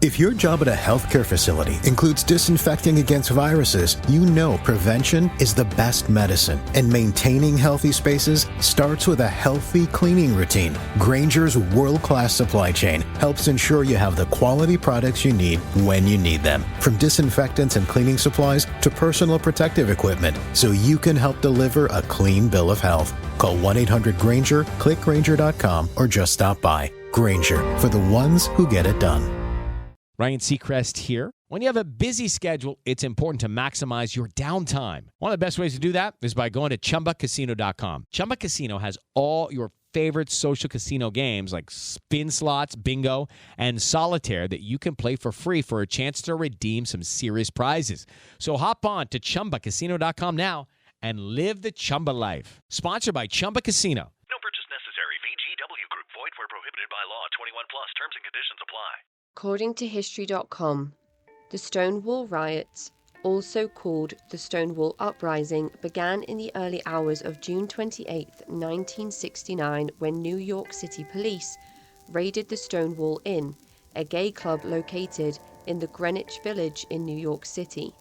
If your job at a healthcare facility includes disinfecting against viruses, you know prevention is the best medicine. And maintaining healthy spaces starts with a healthy cleaning routine. Grainger's world-class supply chain helps ensure you have the quality products you need when you need them. From disinfectants and cleaning supplies to personal protective equipment, so you can help deliver a clean bill of health. Call 1-800-GRAINGER, click Grainger.com, or just stop by. Grainger, for the ones who get it done. Ryan Seacrest here. When you have a busy schedule, it's important to maximize your downtime. One of the best ways to do that is by going to ChumbaCasino.com. Chumba Casino has all your favorite social casino games like spin slots, bingo, and solitaire that you can play for free for a chance to redeem some serious prizes. So hop on to ChumbaCasino.com now and live the Chumba life. Sponsored by Chumba Casino. No purchase necessary. VGW Group. Void where prohibited by law. 21 plus. Terms and conditions apply. According to History.com, the Stonewall Riots, also called the Stonewall Uprising, began in the early hours of June 28, 1969, when New York City police raided the Stonewall Inn, a gay club located in the Greenwich Village in New York City.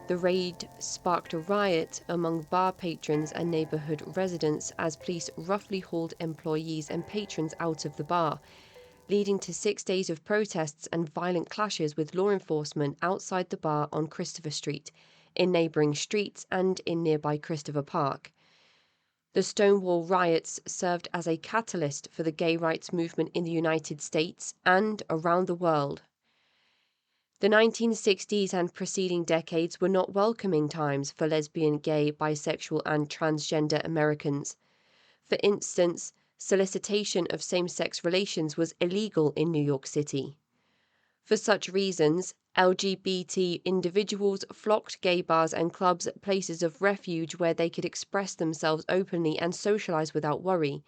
The raid sparked a riot among bar patrons and neighborhood residents as police roughly hauled employees and patrons out of the bar, leading to 6 days of protests and violent clashes with law enforcement outside the bar on Christopher Street, in neighboring streets, and in nearby Christopher Park. The Stonewall riots served as a catalyst for the gay rights movement in the United States and around the world. The 1960s and preceding decades were not welcoming times for lesbian, gay, bisexual, and transgender Americans. For instance, solicitation of same-sex relations was illegal in New York City. For such reasons, LGBT individuals flocked gay bars and clubs, places of refuge where they could express themselves openly and socialize without worry.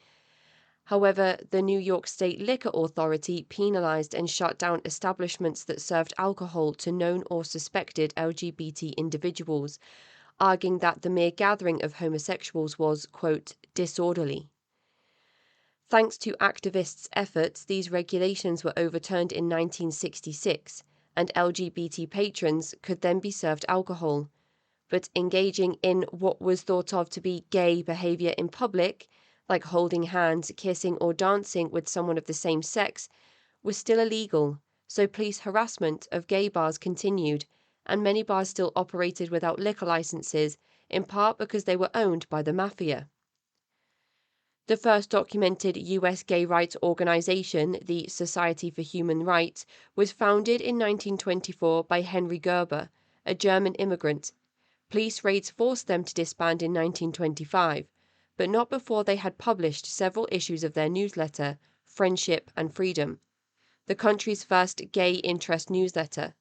However, the New York State Liquor Authority penalized and shut down establishments that served alcohol to known or suspected LGBT individuals, arguing that the mere gathering of homosexuals was, quote, disorderly. Thanks to activists' efforts, these regulations were overturned in 1966, and LGBT patrons could then be served alcohol. But engaging in what was thought of to be gay behavior in public, like holding hands, kissing, or dancing with someone of the same sex, was still illegal, so police harassment of gay bars continued, and many bars still operated without liquor licenses, in part because they were owned by the mafia. The first documented U.S. gay rights organization, the Society for Human Rights, was founded in 1924 by Henry Gerber, a German immigrant. Police raids forced them to disband in 1925, but not before they had published several issues of their newsletter, Friendship and Freedom, the country's first gay interest newsletter.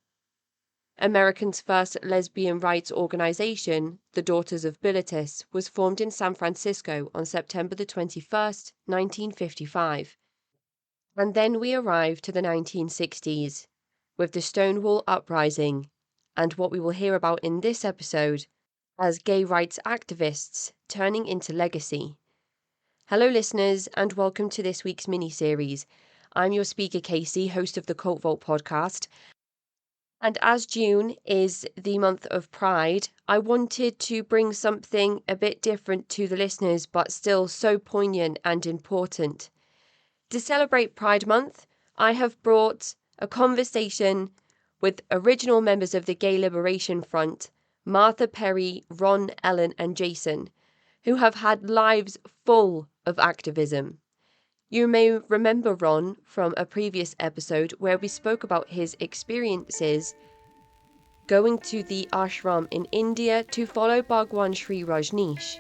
America's first lesbian rights organization, the Daughters of Bilitis, was formed in San Francisco on September the 21st, 1955. And then we arrive to the 1960s, with the Stonewall Uprising, and what we will hear about in this episode as gay rights activists turning into legacy. Hello listeners, and welcome to this week's mini-series. I'm your speaker Casey, host of the Cult Vault podcast. And as June is the month of Pride, I wanted to bring something a bit different to the listeners, but still so poignant and important. To celebrate Pride Month, I have brought a conversation with original members of the Gay Liberation Front, Martha Perry, Ron, Ellen, and Jason, who have had lives full of activism. You may remember Ron from a previous episode where we spoke about his experiences going to the ashram in India to follow Bhagwan Sri Rajneesh.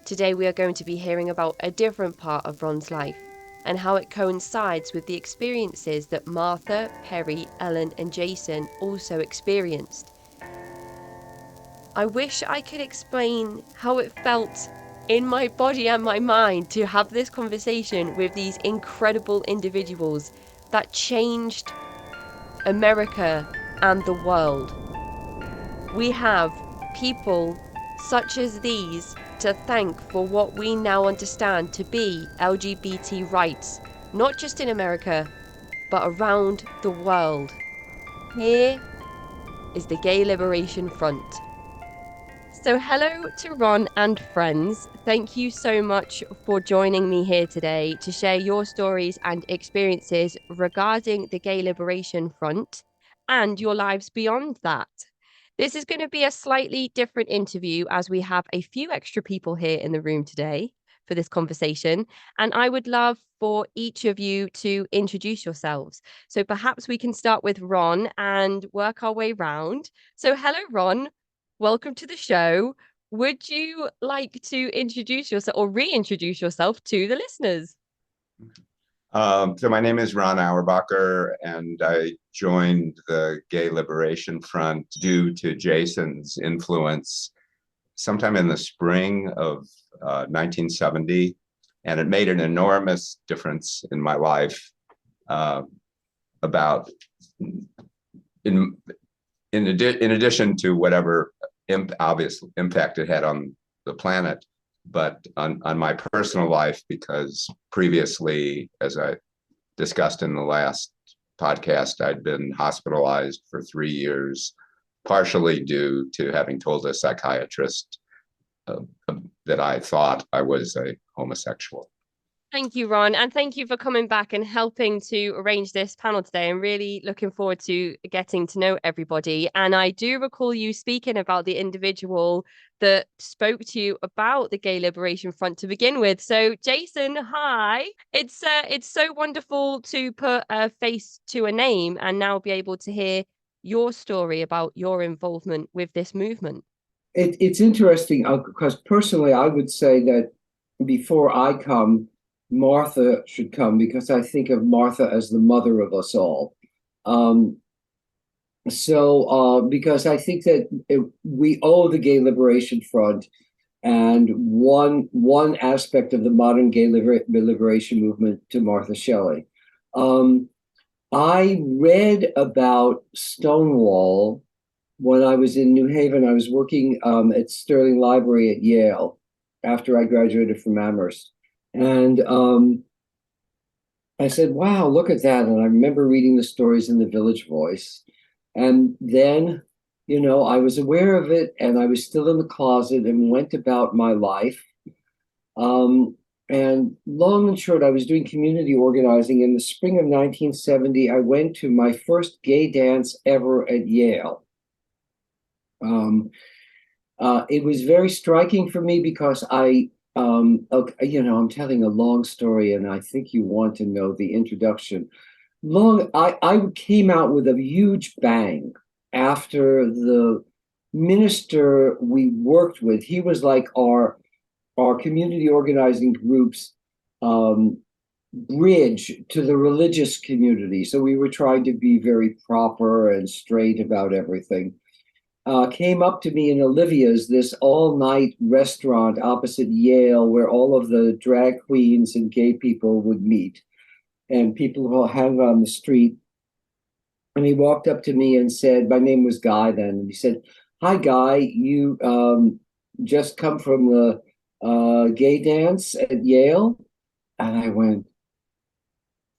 Today we are going to be hearing about a different part of Ron's life and how it coincides with the experiences that Martha, Perry, Ellen, and Jason also experienced. I wish I could explain how it felt in my body and my mind to have this conversation with these incredible individuals that changed America and the world. We have people such as these to thank for what we now understand to be LGBT rights, not just in America, but around the world. Here is the Gay Liberation Front. So hello to Ron and friends. Thank you so much for joining me here today to share your stories and experiences regarding the Gay Liberation Front and your lives beyond that. This is going to be a slightly different interview as we have a few extra people here in the room today for this conversation. And I would love for each of you to introduce yourselves. So perhaps we can start with Ron and work our way round. So hello, Ron. Welcome to the show. Would you like to introduce yourself or reintroduce yourself to the listeners? So my name is Ron Auerbacher, and I joined the Gay Liberation Front due to Jason's influence sometime in the spring of 1970, and it made an enormous difference in my life. About in addition to whatever obvious impact it had on the planet, but on my personal life, because previously, as I discussed in the last podcast, I'd been hospitalized for 3 years, partially due to having told a psychiatrist that I thought I was a homosexual. Thank you, Ron. And thank you for coming back and helping to arrange this panel today. I'm really looking forward to getting to know everybody. And I do recall you speaking about the individual that spoke to you about the Gay Liberation Front to begin with. So, Jason, hi. It's so wonderful to put a face to a name and now be able to hear your story about your involvement with this movement. It's interesting because personally, I would say that before I come, Martha should come, because I think of Martha as the mother of us all. Because I think that we owe the Gay Liberation Front and one aspect of the modern gay liberation movement to Martha Shelley. I read about Stonewall when I was in New Haven. I was working at Sterling Library at Yale after I graduated from Amherst. And I said, wow, look at that. And I remember reading the stories in the Village Voice. And then, I was aware of it, and I was still in the closet and went about my life. And long and short, I was doing community organizing. In the spring of 1970, I went to my first gay dance ever at Yale. It was very striking for me because I'm telling a long story, and I think you want to know the introduction. I came out with a huge bang after the minister we worked with. He was like our community organizing group's bridge to the religious community. So we were trying to be very proper and straight about everything. Came up to me in Olivia's, this all-night restaurant opposite Yale, where all of the drag queens and gay people would meet, and people who hang on the street. And he walked up to me and said, my name was Guy then, and he said, hi, Guy, you just come from the gay dance at Yale? And I went,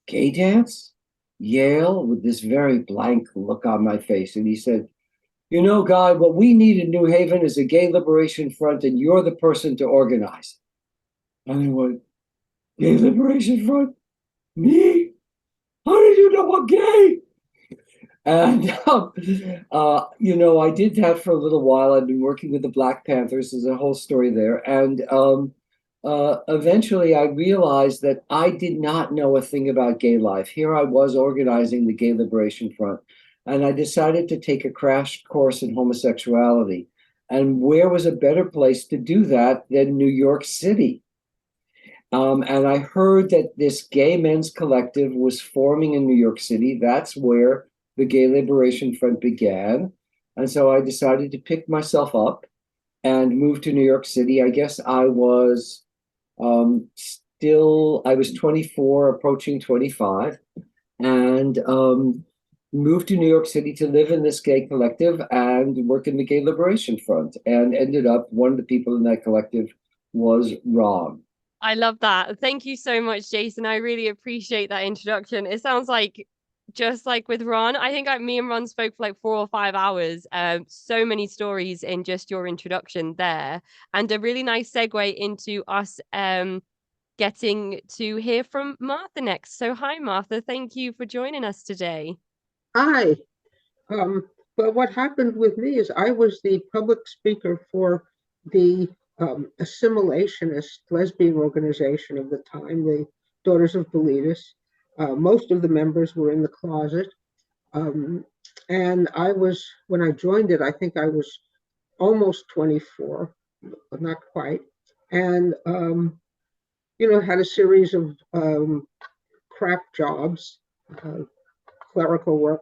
gay dance? Yale? With this very blank look on my face. And he said, Guy, what we need in New Haven is a gay liberation front, and you're the person to organize it. And I went, gay liberation front? Me? How did you know I'm gay? And, I did that for a little while. I'd been working with the Black Panthers. There's a whole story there. And eventually I realized that I did not know a thing about gay life. Here I was organizing the Gay Liberation Front. And I decided to take a crash course in homosexuality. And where was a better place to do that than New York City? And I heard that this gay men's collective was forming in New York City. That's where the Gay Liberation Front began. And so I decided to pick myself up and move to New York City. I guess I was I was 24, approaching 25. And moved to New York City to live in this gay collective and work in the Gay Liberation Front, and ended up, one of the people in that collective was Ron. I love that. Thank you so much, Jason. I really appreciate that introduction. It sounds like just like with Ron. I think me and Ron spoke for like 4 or 5 hours. So many stories in just your introduction there, and a really nice segue into us getting to hear from Martha next. So hi Martha, thank you for joining us today. Hi. Um, well, what happened with me is I was the public speaker for the assimilationist lesbian organization of the time, the Daughters of Bilitis. Most of the members were in the closet. And when I joined it, I think I was almost 24, but not quite. And, had a series of crap jobs, clerical work.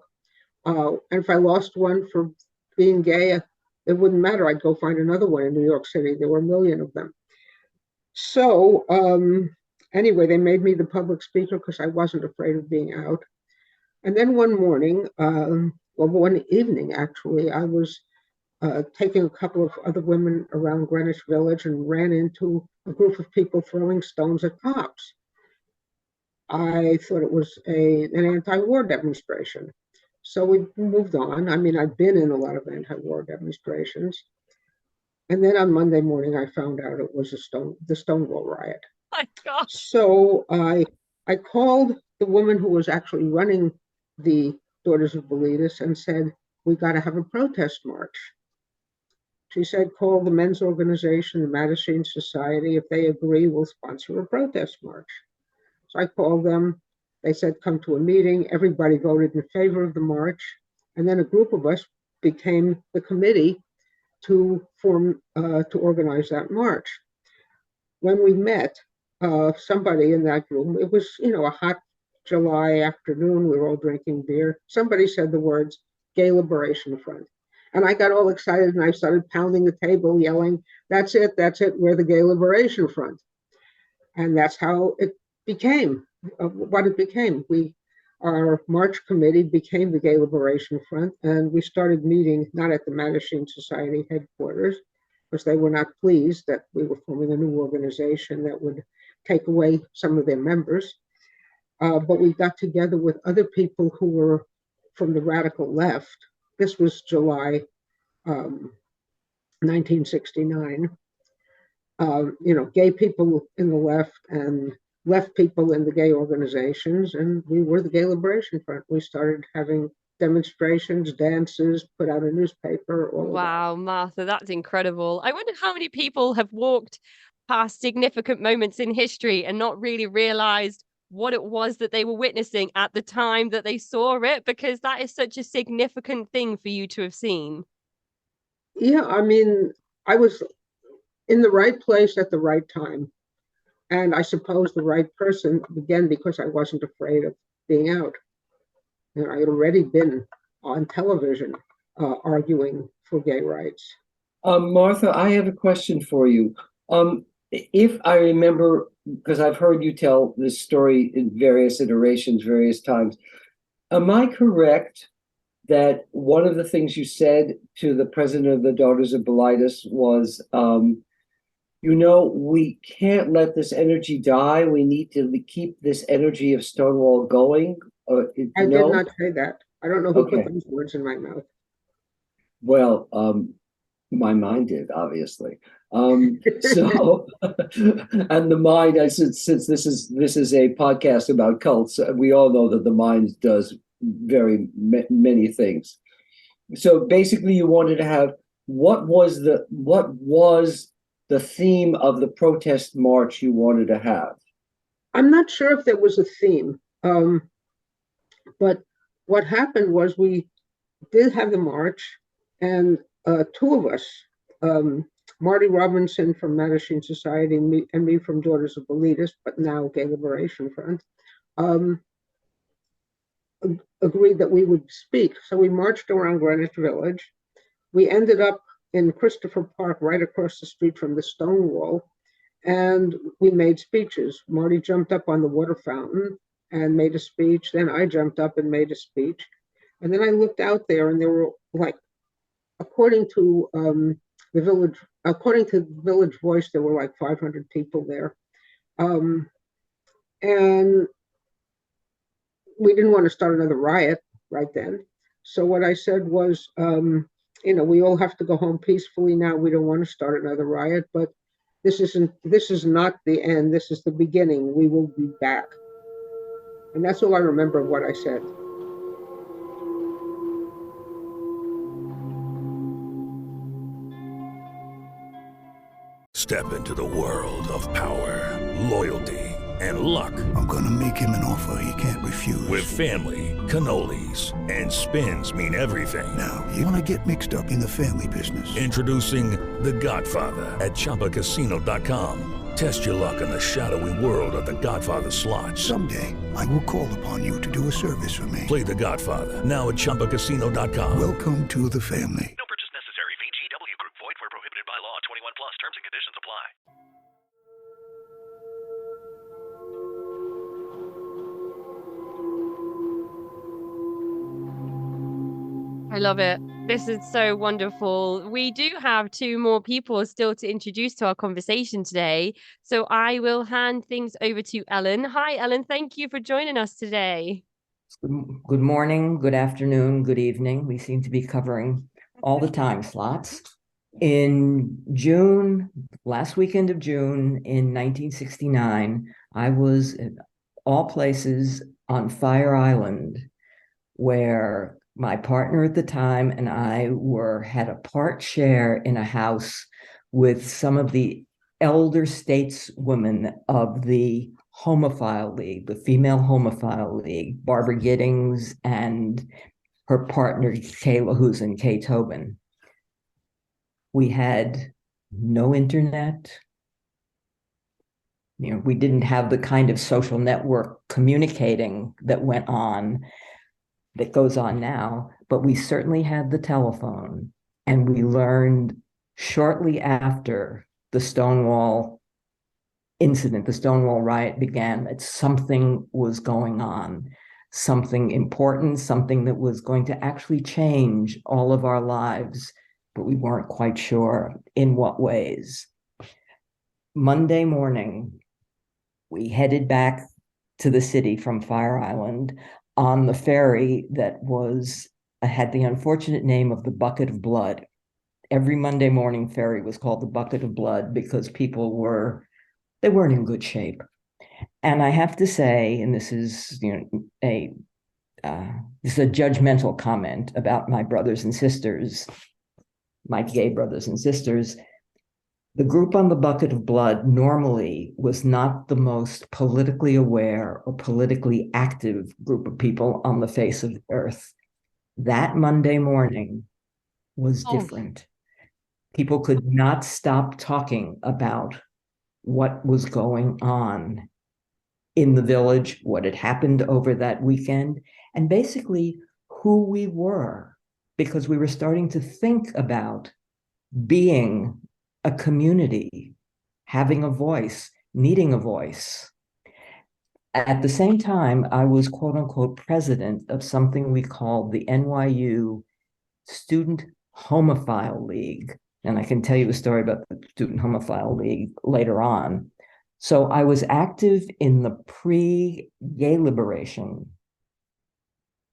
And if I lost one for being gay, it wouldn't matter. I'd go find another one in New York City. There were a million of them. So anyway, they made me the public speaker because I wasn't afraid of being out. And then one morning, one evening actually, I was taking a couple of other women around Greenwich Village and ran into a group of people throwing stones at cops. I thought it was an anti-war demonstration. So we moved on. I mean, I'd been in a lot of anti-war demonstrations. And then on Monday morning, I found out it was the Stonewall riot. Oh my God. So I called the woman who was actually running the Daughters of Bilitis and said, we got to have a protest march. She said, call the men's organization, the Mattachine Society. If they agree, we'll sponsor a protest march. So I called them. They said, come to a meeting. Everybody voted in favor of the march. And then a group of us became the committee to organize that march. When we met, somebody in that group, it was, a hot July afternoon, we were all drinking beer. Somebody said the words, Gay Liberation Front. And I got all excited and I started pounding the table, yelling, that's it, we're the Gay Liberation Front. And that's how it became, what it became. Our March committee became the Gay Liberation Front, and we started meeting not at the Mattachine Society headquarters, because they were not pleased that we were forming a new organization that would take away some of their members. But we got together with other people who were from the radical left. This was July 1969. Gay people in the left and left people in the gay organizations, and we were the Gay Liberation Front. We started having demonstrations, dances, put out a newspaper. Wow, Martha, that's incredible. I wonder how many people have walked past significant moments in history and not really realized what it was that they were witnessing at the time that they saw it, because that is such a significant thing for you to have seen. Yeah, I mean, I was in the right place at the right time. And I suppose the right person, again, because I wasn't afraid of being out. I had already been on television arguing for gay rights. Martha, I have a question for you. If I remember, because I've heard you tell this story in various iterations, various times, am I correct that one of the things you said to the president of the Daughters of Bilitis was, we can't let this energy die. We need to keep this energy of Stonewall going. I did not say that. I don't know who put those words in my mouth. Well, my mind did, obviously. So, and the mind, since this is a podcast about cults, we all know that the mind does very many things. So basically, you wanted to have what was the theme of the protest march you wanted to have? I'm not sure if there was a theme, but what happened was we did have the march, and two of us, Marty Robinson from Mattachine Society and me from Daughters of Bilitis, but now Gay Liberation Front, agreed that we would speak. So we marched around Greenwich Village. We ended up in Christopher Park, right across the street from the Stonewall, and we made speeches. Marty jumped up on the water fountain and made a speech. Then I jumped up and made a speech. And then I looked out there, and there were, like, according to the Village Voice, there were like 500 people there. And we didn't want to start another riot right then. So what I said was, we all have to go home peacefully now. We don't want to start another riot, but this is not the end. This is the beginning. We will be back. And that's all I remember of what I said. Step into the world of power, loyalty, and luck. I'm gonna make him an offer he can't refuse. With family, cannolis, and spins mean everything. Now, you wanna get mixed up in the family business. Introducing The Godfather at ChumbaCasino.com. Test your luck in the shadowy world of The Godfather slot. Someday, I will call upon you to do a service for me. Play The Godfather now at ChumbaCasino.com. Welcome to the family. No purchase necessary. VGW Group. Void where prohibited by law. 21 plus. Terms and conditions apply. I love it. This is so wonderful. We do have two more people still to introduce to our conversation today. So I will hand things over to Ellen. Hi, Ellen. Thank you for joining us today. Good morning, good afternoon, good evening. We seem to be covering all the time slots. In June, last weekend of June in 1969, I was at all places on Fire Island, where my partner at the time and I had a part share in a house with some of the elder stateswomen of the Homophile League, the Female Homophile League, Barbara Giddings and her partner, Kayla Husen, Kay Tobin. We had no internet. We didn't have the kind of social network communicating that goes on now, but we certainly had the telephone. And we learned shortly after the Stonewall incident, the Stonewall riot began, that something was going on, something important, something that was going to actually change all of our lives, but we weren't quite sure in what ways. Monday morning, we headed back to the city from Fire Island on the ferry that had the unfortunate name of the Bucket of Blood. Every Monday morning ferry was called the Bucket of Blood because people they weren't in good shape. And I have to say, and this is a judgmental comment about my brothers and sisters, my gay brothers and sisters, the group on the Bucket of Blood normally was not the most politically aware or politically active group of people on the face of the earth. That Monday morning was different. People could not stop talking about what was going on in the village, what had happened over that weekend, and basically who we were, because we were starting to think about being a community, having a voice, needing a voice. At the same time, I was quote unquote president of something we called the NYU Student Homophile League. And I can tell you a story about the Student Homophile League later on. So I was active in the pre-gay liberation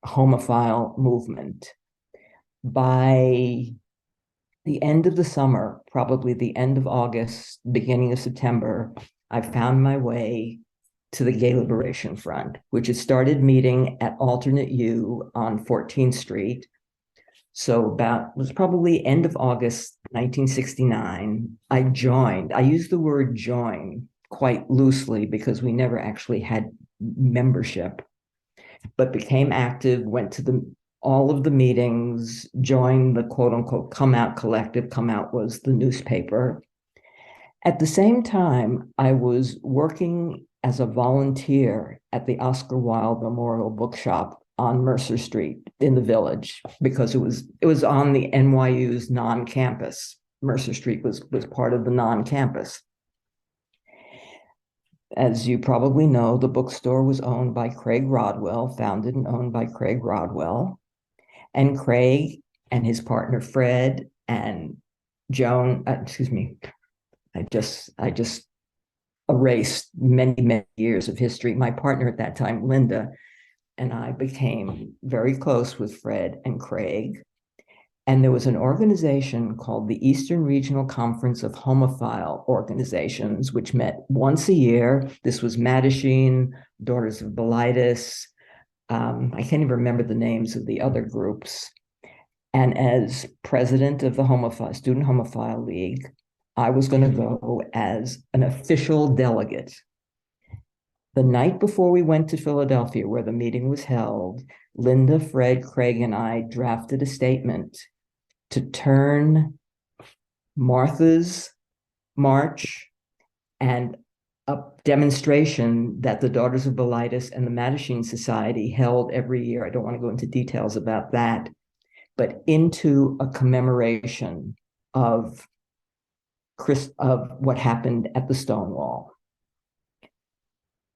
homophile movement. By the end of the summer, probably the end of August, beginning of September, I found my way to the Gay Liberation Front, which had started meeting at Alternate U on 14th Street. So it was probably end of August 1969. I joined. I use the word join quite loosely because we never actually had membership, but became active, went to all of the meetings, joined the quote unquote Come Out Collective. Come Out was the newspaper. At the same time, I was working as a volunteer at the Oscar Wilde Memorial Bookshop on Mercer Street in the Village, because it was on the NYU's non-campus. Mercer Street was part of the non-campus. As you probably know, the bookstore was owned by Craig Rodwell, founded and owned by Craig Rodwell. And Craig and his partner Fred and Joan, I just erased many, many years of history. My partner at that time, Linda, and I became very close with Fred and Craig. And there was an organization called the Eastern Regional Conference of Homophile Organizations, which met once a year. This was Mattachine, Daughters of Bilitis. I can't even remember the names of the other groups. And as president of the Student Homophile League, I was going to go as an official delegate. The night before we went to Philadelphia, where the meeting was held, Linda, Fred, Craig, and I drafted a statement to turn Martha's march and a demonstration that the Daughters of Bilitis and the Mattachine Society held every year. I don't want to go into details about that, but into a commemoration of what happened at the Stonewall.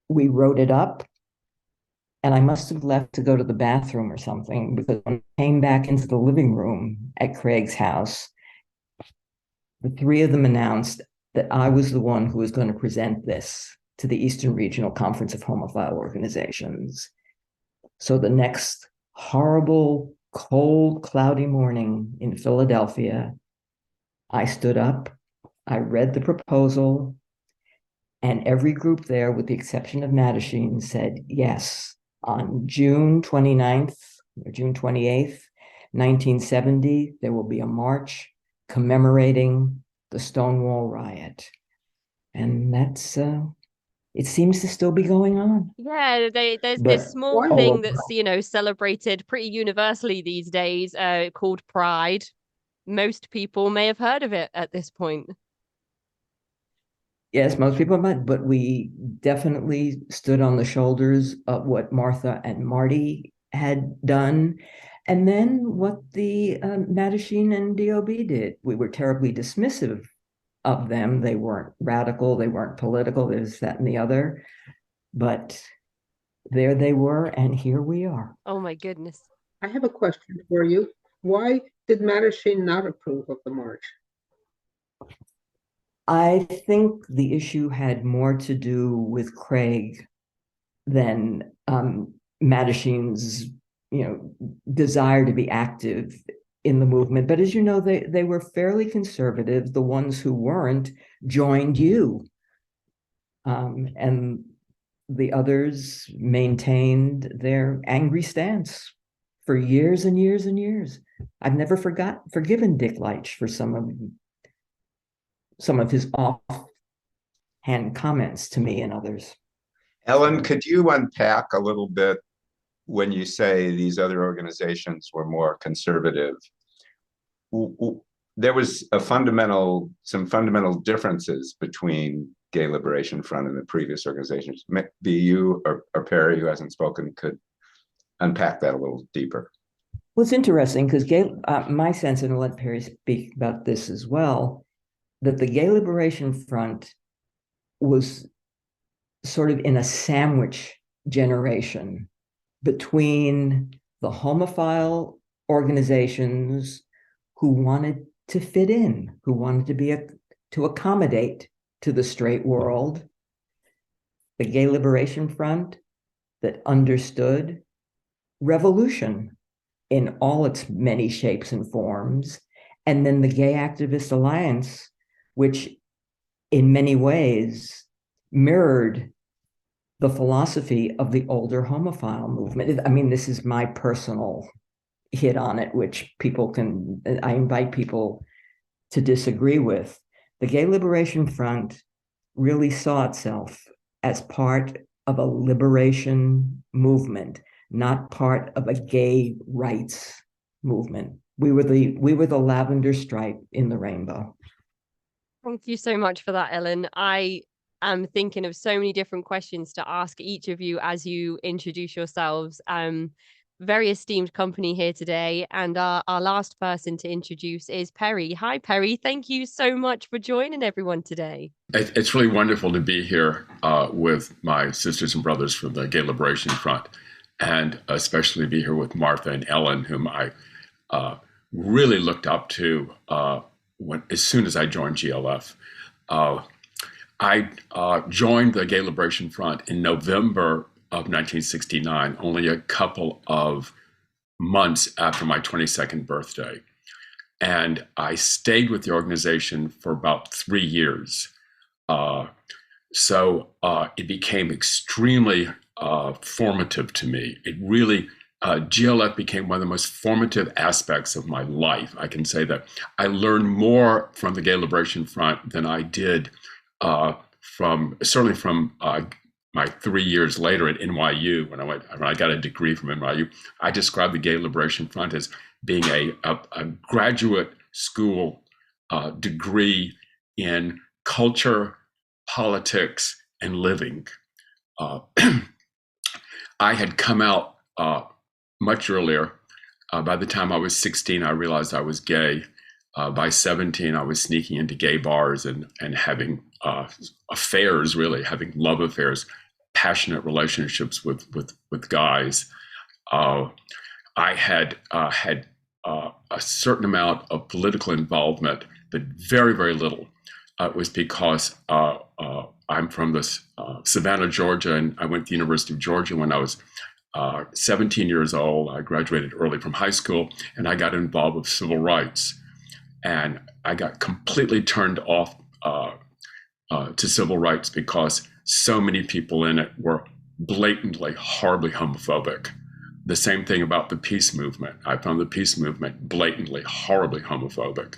We wrote it up, and I must have left to go to the bathroom or something, because when I came back into the living room at Craig's house, the three of them announced that I was the one who was going to present this to the Eastern Regional Conference of Homophile Organizations. So the next horrible, cold, cloudy morning in Philadelphia, I stood up, I read the proposal, and every group there, with the exception of Mattachine, said yes. On June 29th or June 28th, 1970, there will be a march commemorating the Stonewall riot. And that's, it seems to still be going on. Yeah, there's But this small Wonderful. thing that's, celebrated pretty universally these days, called Pride. Most people may have heard of it at this point. Yes, most people might, but we definitely stood on the shoulders of what Martha and Marty had done. And then what the Mattachine and DOB did. We were terribly dismissive of them. They weren't radical, they weren't political, there's that and the other. But there they were, and here we are. Oh my goodness. I have a question for you. Why did Mattachine not approve of the march? I think the issue had more to do with Craig than Mattachine's, desire to be active in the movement. But as you know, they were fairly conservative. The ones who weren't joined you. And the others maintained their angry stance for years and years and years. I've never forgiven Dick Leitch for some of his offhand comments to me and others. Ellen, could you unpack a little bit when you say these other organizations were more conservative? There was some fundamental differences between Gay Liberation Front and the previous organizations. Maybe you or Perry, who hasn't spoken, could unpack that a little deeper. Well, it's interesting because my sense, and I'll let Perry speak about this as well, that the Gay Liberation Front was sort of in a sandwich generation between the homophile organizations who wanted to fit in, who wanted to accommodate to the straight world, the Gay Liberation Front that understood revolution in all its many shapes and forms, and then the Gay Activist Alliance, which in many ways mirrored the philosophy of the older homophile movement. I mean, this is my personal hit on it, which I invite people to disagree with. The Gay Liberation Front really saw itself as part of a liberation movement, not part of a gay rights movement. We were the lavender stripe in the rainbow. Thank you so much for that, Ellen. I am thinking of so many different questions to ask each of you as you introduce yourselves. Very esteemed company here today. And our last person to introduce is Perry. Hi, Perry. Thank you so much for joining everyone today. It's really wonderful to be here with my sisters and brothers from the Gay Liberation Front, and especially be here with Martha and Ellen, whom I really looked up to as soon as I joined GLF. I joined the Gay Liberation Front in November of 1969, only a couple of months after my 22nd birthday. And I stayed with the organization for about 3 years. So it became extremely formative to me. It really, GLF became one of the most formative aspects of my life. I can say that I learned more from the Gay Liberation Front than I did certainly from my 3 years later at NYU, when I got a degree from NYU. I described the Gay Liberation Front as being a graduate school degree in culture, politics, and living. I had come out much earlier. By the time I was 16, I realized I was gay. By 17, I was sneaking into gay bars and having affairs, really having love affairs, passionate relationships with guys. I had had a certain amount of political involvement, but very, very little. It was because I'm from this Savannah, Georgia, and I went to the University of Georgia when I was 17 years old. I graduated early from high school, and I got involved with civil rights. And I got completely turned off to civil rights because so many people in it were blatantly, horribly homophobic. The same thing about the peace movement. I found the peace movement blatantly, horribly homophobic.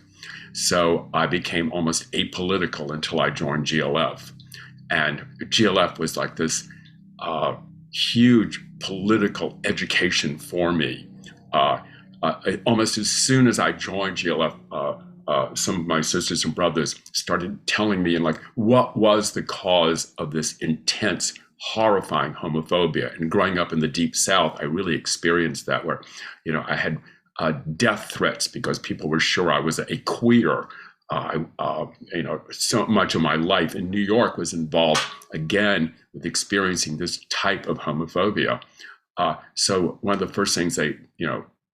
So I became almost apolitical until I joined GLF. And GLF was like this huge political education for me. Almost as soon as I joined GLF, some of my sisters and brothers started telling me, what was the cause of this intense, horrifying homophobia? And growing up in the Deep South, I really experienced that, where, I had death threats because people were sure I was a queer. So much of my life in New York was involved, again, with experiencing this type of homophobia. So one of the first things they,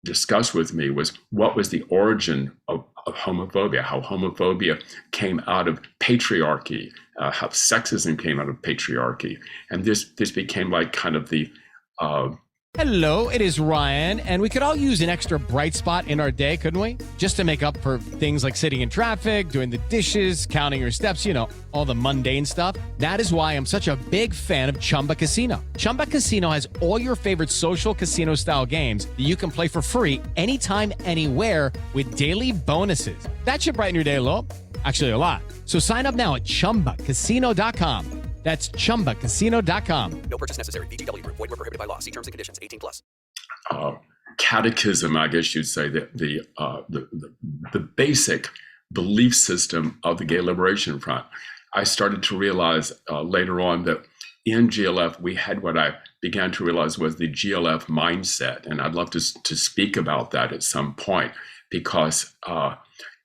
discussed with me was what was the origin of homophobia, how homophobia came out of patriarchy, how sexism came out of patriarchy. And this became like kind of the... Hello, it is Ryan, and we could all use an extra bright spot in our day, couldn't we? Just to make up for things like sitting in traffic, doing the dishes, counting your steps, all the mundane stuff. That is why I'm such a big fan of Chumba Casino. Chumba Casino has all your favorite social casino-style games that you can play for free anytime, anywhere with daily bonuses. That should brighten your day a little. Actually, a lot. So sign up now at ChumbaCasino.com. That's ChumbaCasino.com. No purchase necessary. VGW Group. Void where prohibited by law. See terms and conditions. 18+. Catechism, I guess you'd say, that the basic belief system of the Gay Liberation Front. I started to realize later on that in GLF we had what I began to realize was the GLF mindset, and I'd love to speak about that at some point, because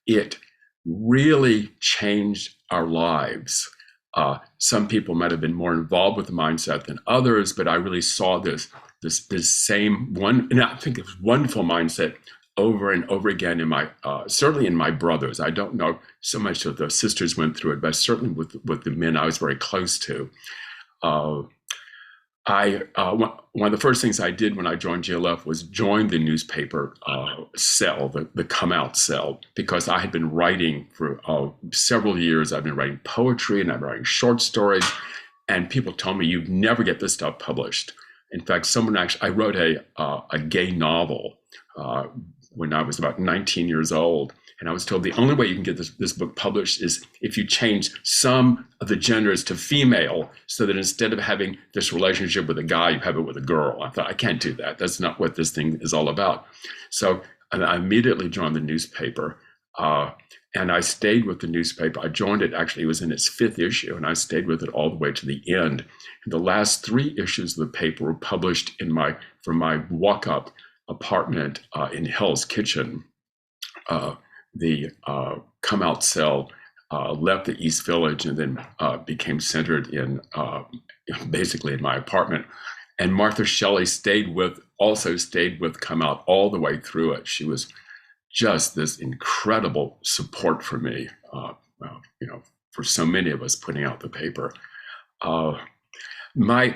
it really changed our lives. Some people might have been more involved with the mindset than others, but I really saw this same one, and I think it's wonderful mindset over and over again in my, certainly in my brothers. I don't know so much that the sisters went through it, but certainly with the men I was very close to. One of the first things I did when I joined GLF was join the newspaper cell, the come out cell, because I had been writing for several years. I've been writing poetry and I've been writing short stories, and people told me you'd never get this stuff published. In fact, I wrote a gay novel when I was about 19 years old. And I was told the only way you can get this book published is if you change some of the genders to female, so that instead of having this relationship with a guy, you have it with a girl. I thought, I can't do that. That's not what this thing is all about. So I immediately joined the newspaper, and I stayed with the newspaper. I joined it, actually, it was in its 5th issue, and I stayed with it all the way to the end. And the last 3 issues of the paper were published from my walk-up apartment in Hell's Kitchen. The come out cell left the East Village and then became centered in basically in my apartment. And Martha Shelley also stayed with come out all the way through it. She was just this incredible support for me, for so many of us putting out the paper. My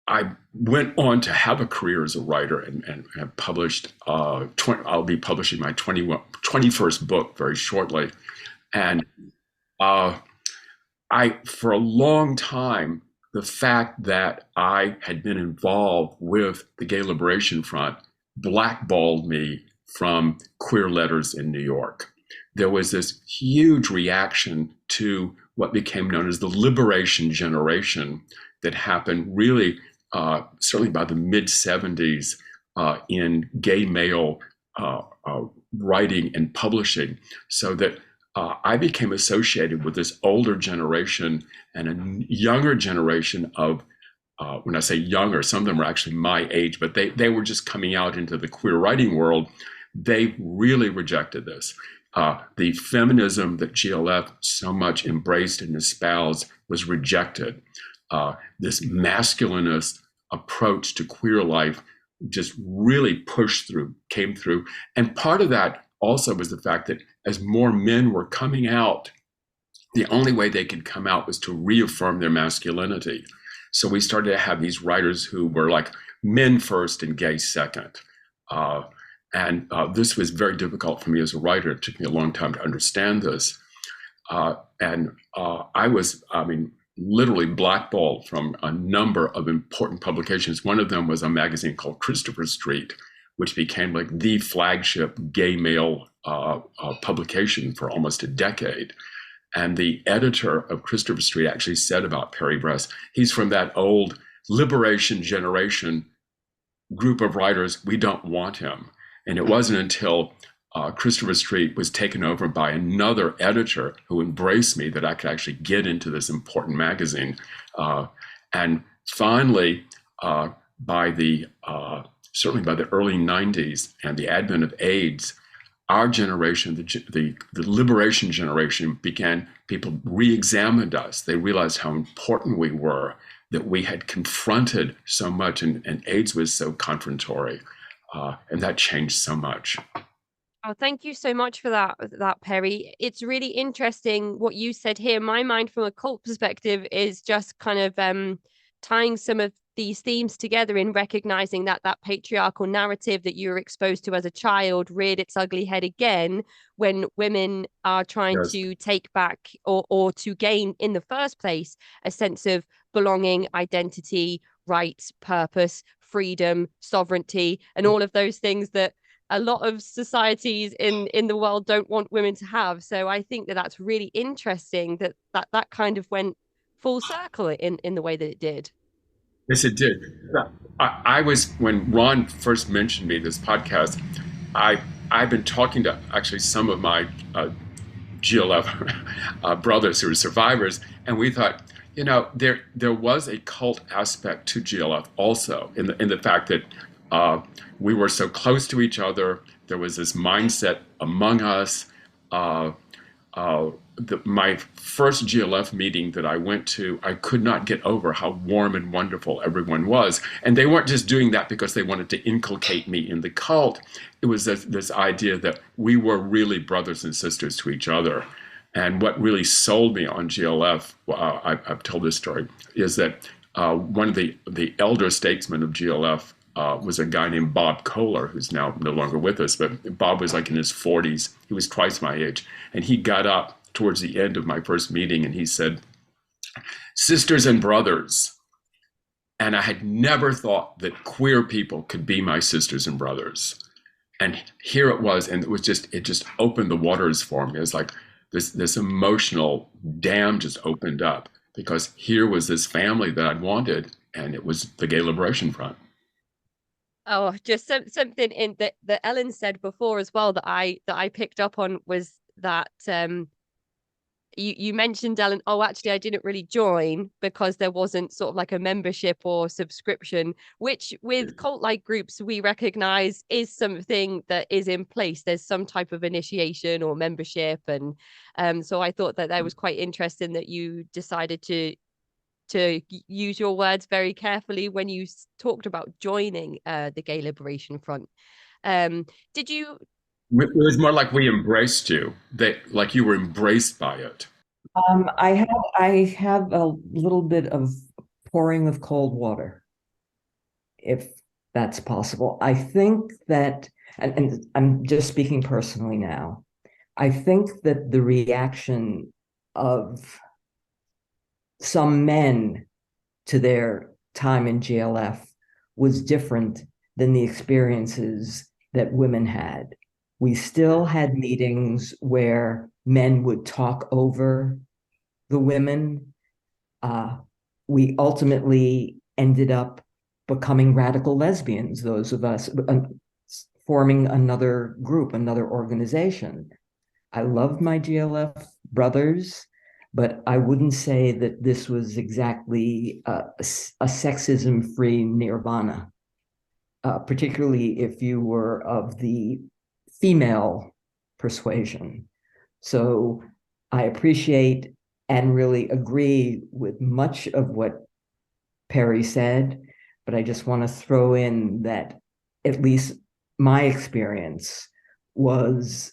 I went on to have a career as a writer and have published, I'll be publishing my 21st book very shortly. And for a long time, the fact that I had been involved with the Gay Liberation Front blackballed me from queer letters in New York. There was this huge reaction to what became known as the liberation generation that happened really certainly by the mid-70s in gay male writing and publishing, so that I became associated with this older generation and a younger generation of, when I say younger, some of them were actually my age, but they were just coming out into the queer writing world. They really rejected this. The feminism that GLF so much embraced and espoused was rejected. This masculinist approach to queer life just really came through. And part of that also was the fact that as more men were coming out, the only way they could come out was to reaffirm their masculinity. So we started to have these writers who were like men first and gay second. And this was very difficult for me as a writer. It took me a long time to understand this. And I was, literally blackballed from a number of important publications. One of them was a magazine called Christopher Street, which became like the flagship gay male publication for almost a decade. And the editor of Christopher Street actually said about Perry Bress, he's from that old liberation generation group of writers, we don't want him. And it wasn't until Christopher Street was taken over by another editor who embraced me that I could actually get into this important magazine. And finally, certainly by the early 90s and the advent of AIDS, our generation, the liberation generation, people re-examined us. They realized how important we were, that we had confronted so much, and AIDS was so confrontatory. And that changed so much. Oh, thank you so much for that, Perry. It's really interesting what you said here. My mind from a cult perspective is just kind of tying some of these themes together in recognizing that patriarchal narrative that you were exposed to as a child reared its ugly head again when women are trying to take back or to gain in the first place a sense of belonging, identity, rights, purpose, freedom, sovereignty, and all of those things that a lot of societies in the world don't want women to have. So I think that's really interesting that kind of went full circle in the way that it did. Yes, it did. I was, when Ron first mentioned me this podcast, I've been talking to actually some of my GLF brothers who are survivors, and we thought, there was a cult aspect to GLF also in the fact that we were so close to each other. There was this mindset among us. My first GLF meeting that I went to, I could not get over how warm and wonderful everyone was. And they weren't just doing that because they wanted to inculcate me in the cult. It was this idea that we were really brothers and sisters to each other. And what really sold me on GLF, I've told this story, is that one of the elder statesmen of GLF was a guy named Bob Kohler, who's now no longer with us, but Bob was like in his 40s. He was twice my age. And he got up towards the end of my first meeting and he said, "Sisters and brothers." And I had never thought that queer people could be my sisters and brothers. And here it was, and it just opened the waters for me. It was like this emotional dam just opened up, because here was this family that I'd wanted, and it was the Gay Liberation Front. Oh, just something in that Ellen said before as well that I picked up on was that you mentioned, Ellen, oh, actually, I didn't really join because there wasn't sort of like a membership or subscription, which with cult-like groups we recognize is something that is in place. There's some type of initiation or membership, and so I thought that was quite interesting that you decided to use your words very carefully when you talked about joining the Gay Liberation Front. Did you? It was more like we embraced you, like you were embraced by it. I have a little bit of pouring of cold water, if that's possible. I think that, and I'm just speaking personally now, I think that the reaction of some men to their time in GLF was different than the experiences that women had. We still had meetings where men would talk over the women. We ultimately ended up becoming radical lesbians, those of us forming another group, another organization. I loved my GLF brothers, but I wouldn't say that this was exactly a sexism-free nirvana, particularly if you were of the female persuasion. So I appreciate and really agree with much of what Perry said, but I just want to throw in that at least my experience was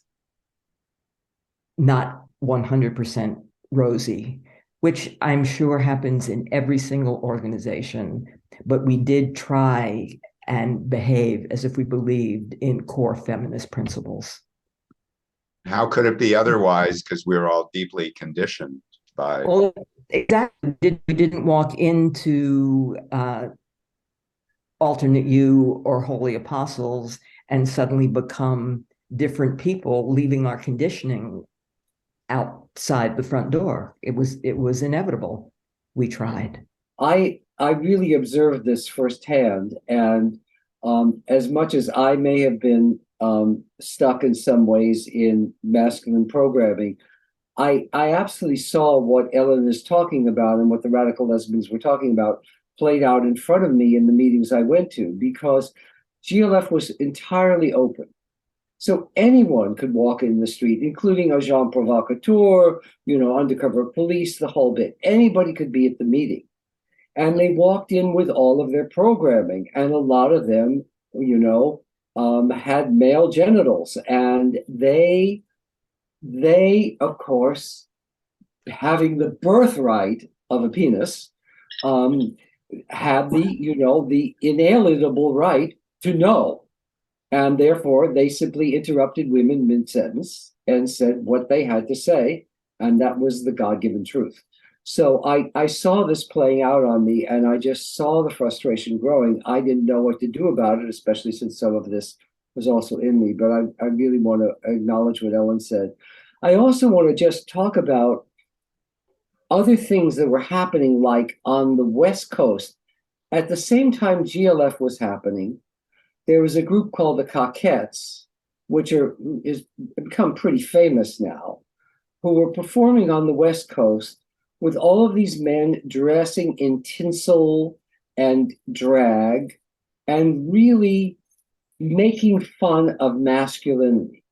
not 100% rosy, which I'm sure happens in every single organization, but we did try and behave as if we believed in core feminist principles. How could it be otherwise? Because we're all deeply conditioned by. Well, exactly. We didn't walk into alternate you or holy apostles and suddenly become different people, leaving our conditioning outside the front door. It was inevitable. We tried. I really observed this firsthand, and as much as I may have been stuck in some ways in masculine programming, I absolutely saw what Ellen is talking about and what the radical lesbians were talking about played out in front of me in the meetings I went to, because GLF was entirely open. So anyone could walk in the street, including agent provocateur, undercover police, the whole bit. Anybody could be at the meeting. And they walked in with all of their programming. And a lot of them, had male genitals. And they, of course, having the birthright of a penis, had the inalienable right to know. And therefore, they simply interrupted women mid-sentence and said what they had to say. And that was the God-given truth. So I saw this playing out on me, and I just saw the frustration growing. I didn't know what to do about it, especially since some of this was also in me. But I really want to acknowledge what Ellen said. I also want to just talk about other things that were happening, like on the West Coast. At the same time GLF was happening, there was a group called the Coquettes, which is become pretty famous now, who were performing on the West Coast with all of these men dressing in tinsel and drag and really making fun of masculinity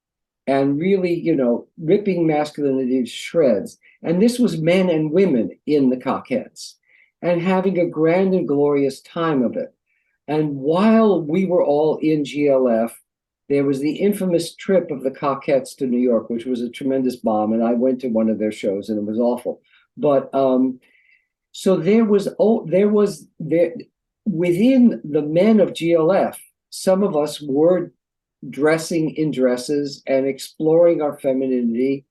and really, ripping masculinity to shreds. And this was men and women in the Coquettes and having a grand and glorious time of it. And while we were all in GLF, there was the infamous trip of the Coquettes to New York, which was a tremendous bomb. And I went to one of their shows and it was awful. But so there was within the men of GLF, some of us were dressing in dresses and exploring our femininity.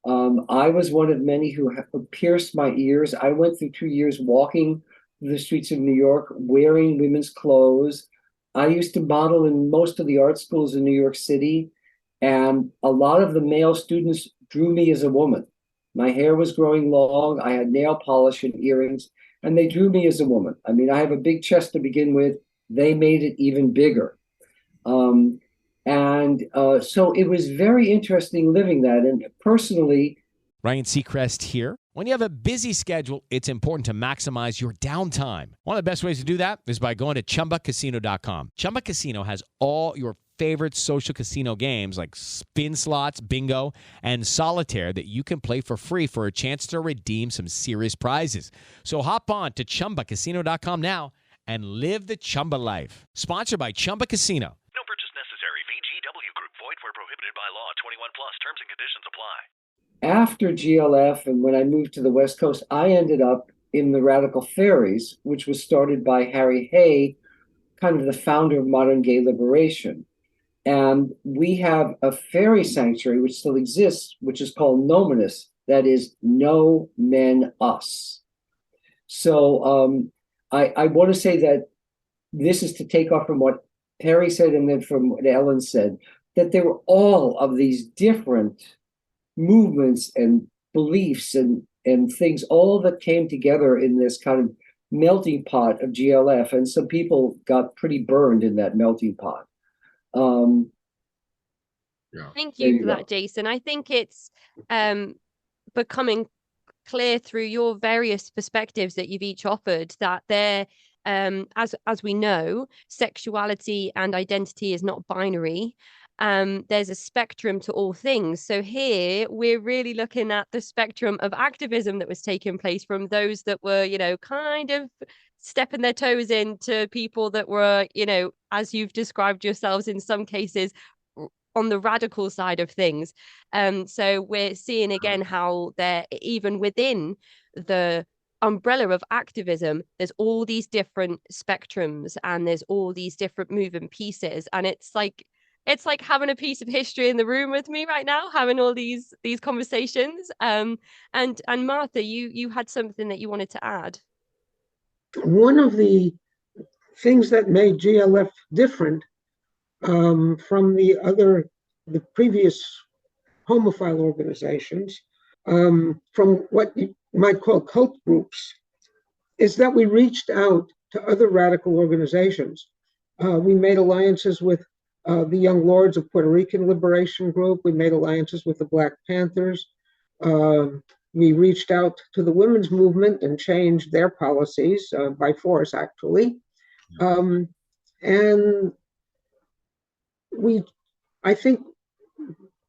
I was one of many who pierced my ears. I went through 2 years walking the streets of New York, wearing women's clothes. I used to model in most of the art schools in New York City, and a lot of the male students drew me as a woman. My hair was growing long, I had nail polish and earrings, and they drew me as a woman. I mean, I have a big chest to begin with. They made it even bigger. So it was very interesting living that. And personally, Ryan Seacrest here. When you have a busy schedule, it's important to maximize your downtime. One of the best ways to do that is by going to ChumbaCasino.com. Chumba Casino has all your favorite social casino games like spin slots, bingo, and solitaire that you can play for free for a chance to redeem some serious prizes. So hop on to ChumbaCasino.com now and live the Chumba life. Sponsored by Chumba Casino. No purchase necessary. VGW Group. Void where prohibited by law. 21 plus. Terms and conditions apply. After GLF and when I moved to the West Coast, I ended up in the Radical Fairies, which was started by Harry Hay, kind of the founder of modern gay liberation. And we have a fairy sanctuary which still exists, which is called Nominus, that is no men us. So I want to say that this is to take off from what Perry said and then from what Ellen said, that there were all of these different movements and beliefs and things, all that came together in this kind of melting pot of GLF. And some people got pretty burned in that melting pot. Thank you for that, Jason. I think it's becoming clear through your various perspectives that you've each offered that there, as we know, sexuality and identity is not binary. There's a spectrum to all things. So here we're really looking at the spectrum of activism that was taking place from those that were, you know, kind of stepping their toes into people that were, you know, as you've described yourselves in some cases, on the radical side of things. So we're seeing again how there, even within the umbrella of activism, there's all these different spectrums and there's all these different moving pieces. And it's like having a piece of history in the room with me right now, having all these conversations. And Martha, you had something that you wanted to add. One of the things that made GLF different from the previous homophile organizations, from what you might call cult groups, is that we reached out to other radical organizations. We made alliances with the Young Lords of Puerto Rican Liberation Group. We made alliances with the Black Panthers. We reached out to the women's movement and changed their policies by force, actually. And I think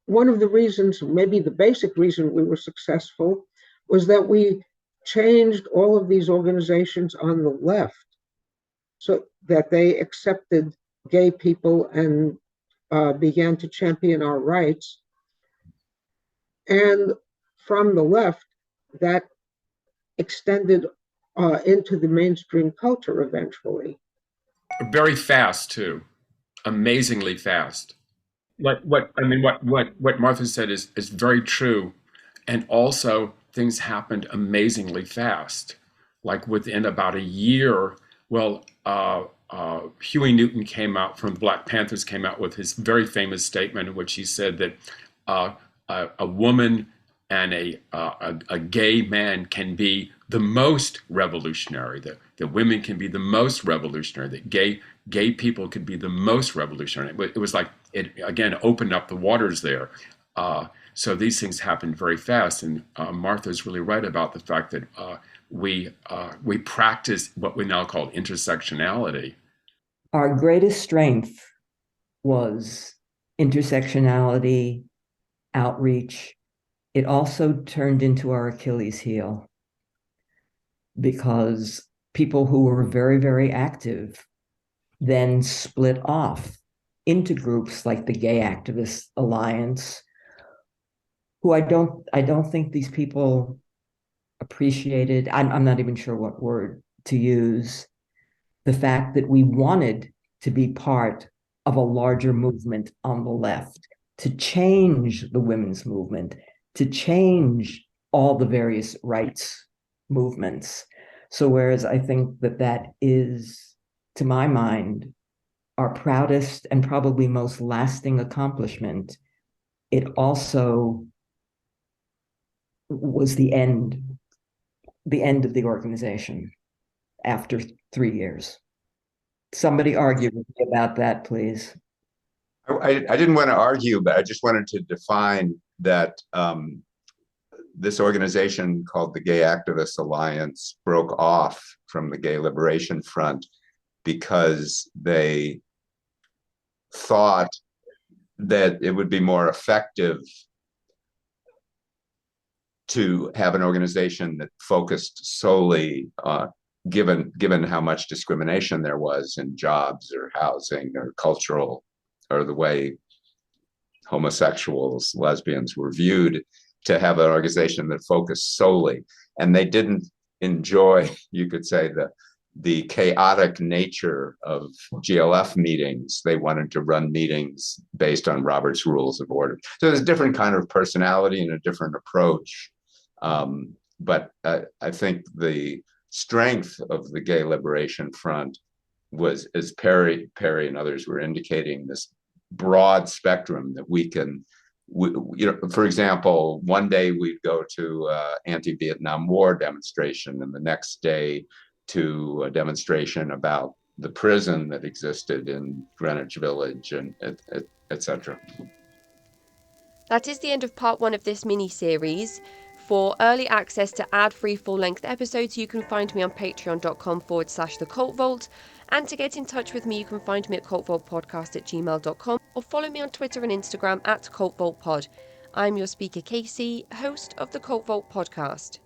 one of the reasons, maybe the basic reason we were successful, was that we changed all of these organizations on the left so that they accepted gay people and began to champion our rights. And from the left, that extended into the mainstream culture eventually. Very fast too, amazingly fast. What Martha said is very true, and also things happened amazingly fast. Like within about a year, Huey Newton came out from the Black Panthers, came out with his very famous statement in which he said that a woman and a gay man can be the most revolutionary, that women can be the most revolutionary, that gay people could be the most revolutionary. It was like it again opened up the waters there. So these things happened very fast, and Martha's really right about the fact that we practice what we now call intersectionality. Our greatest strength was intersectionality, outreach. It also turned into our Achilles heel because people who were very, very active then split off into groups like the Gay Activist Alliance, who I don't think these people appreciated. I'm not even sure what word to use. The fact that we wanted to be part of a larger movement on the left to change the women's movement, to change all the various rights movements. So whereas I think that is, to my mind, our proudest and probably most lasting accomplishment, it also was the end of the organization after 3 years. Somebody argue with me about that, please. I didn't want to argue, but I just wanted to define that this organization called the Gay Activist Alliance broke off from the Gay Liberation Front because they thought that it would be more effective to have an organization that focused solely given how much discrimination there was in jobs or housing or cultural, or the way homosexuals, lesbians were viewed, to have an organization that focused solely. And they didn't enjoy, you could say, the chaotic nature of GLF meetings. They wanted to run meetings based on Robert's Rules of Order. So there's a different kind of personality and a different approach. But I think the strength of the Gay Liberation Front was, as Perry and others were indicating, this broad spectrum that we can, for example, one day we'd go to anti-Vietnam War demonstration, and the next day to a demonstration about the prison that existed in Greenwich Village, and et cetera. That is the end of part 1 of this mini-series. For early access to ad-free full-length episodes, you can find me on patreon.com/thecultvault. And to get in touch with me, you can find me at cultvaultpodcast@gmail.com or follow me on Twitter and Instagram at cultvaultpod. I'm your speaker, Casey, host of the Cult Vault Podcast.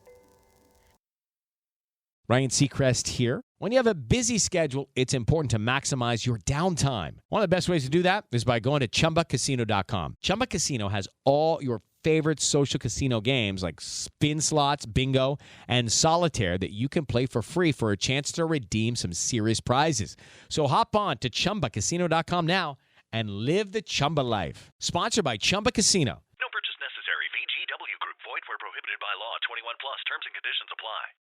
Ryan Seacrest here. When you have a busy schedule, it's important to maximize your downtime. One of the best ways to do that is by going to ChumbaCasino.com. Chumba Casino has all your favorite social casino games like spin slots, bingo, and solitaire that you can play for free for a chance to redeem some serious prizes. So hop on to ChumbaCasino.com now and live the Chumba life. Sponsored by Chumba Casino.